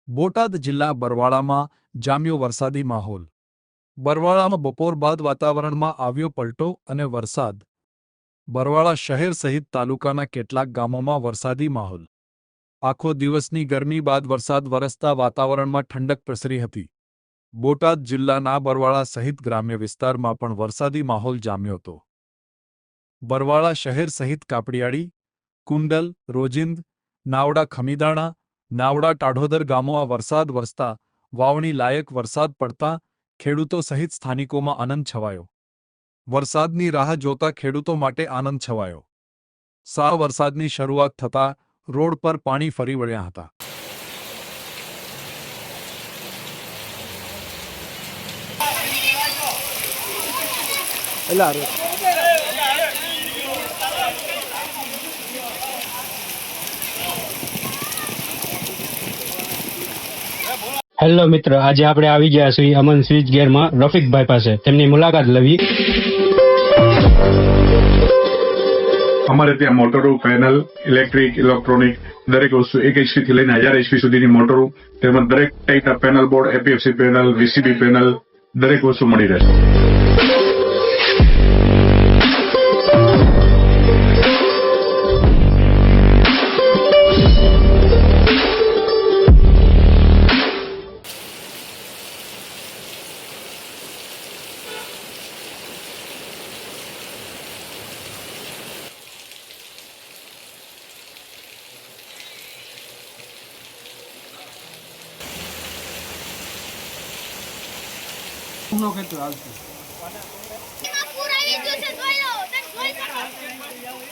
બોટાદ જિલ્લા બરવાળામાં જામ્યો વરસાદી માહોલ। બરવાળામાં બપોર બાદ વાતાવરણમાં આવ્યો પલટો અને વરસાદ। બરવાળા શહેર સહિત તાલુકાના કેટલાક ગામોમાં વરસાદી માહોલ। આખો દિવસની ગરમી બાદ વરસાદ વરસતા વાતાવરણમાં ઠંડક પ્રસરી હતી। બોટાદ જિલ્લાના બરવાળા સહિત ગ્રામ્ય વિસ્તારમાં પણ વરસાદી માહોલ જામ્યો હતો। બરવાળા શહેર સહિત કાપડિયાળી, કુંડલ, રોજિંદ, નાવડા ખમીદાણા, નાવડા ટાઢોદર ગામોમાં વરસાદ વરસતા વાવણી લાયક વરસાદ પડતા ખેડૂતો સહિત સ્થાનિકોમાં આનંદ છવાયો। વરસાદની રાહ જોતા ખેડૂતો માટે આનંદ છવાયો। સારા વરસાદની શરૂઆત થતાં રોડ પર પાણી ફરી વળ્યા હતા। હેલો મિત્ર, આજે આપણે આવી ગયા છીએ અમન સ્વિચ ગેરમાં રફીકભાઈ પાસે। તેમની મુલાકાત લેવી। અમારે ત્યાં મોટરો, પેનલ, ઇલેક્ટ્રિક, ઇલેક્ટ્રોનિક દરેક વસ્તુ 1 HP થી લઈને 1000 HP સુધીની મોટરો તેમજ દરેક ટાઈપના પેનલ બોર્ડ, એપીએફસી પેનલ, વીસીબી પેનલ દરેક વસ્તુ મળી રહેશે। પૂરાવી ગયું છે, જોઈ લો, જોઈ શકો।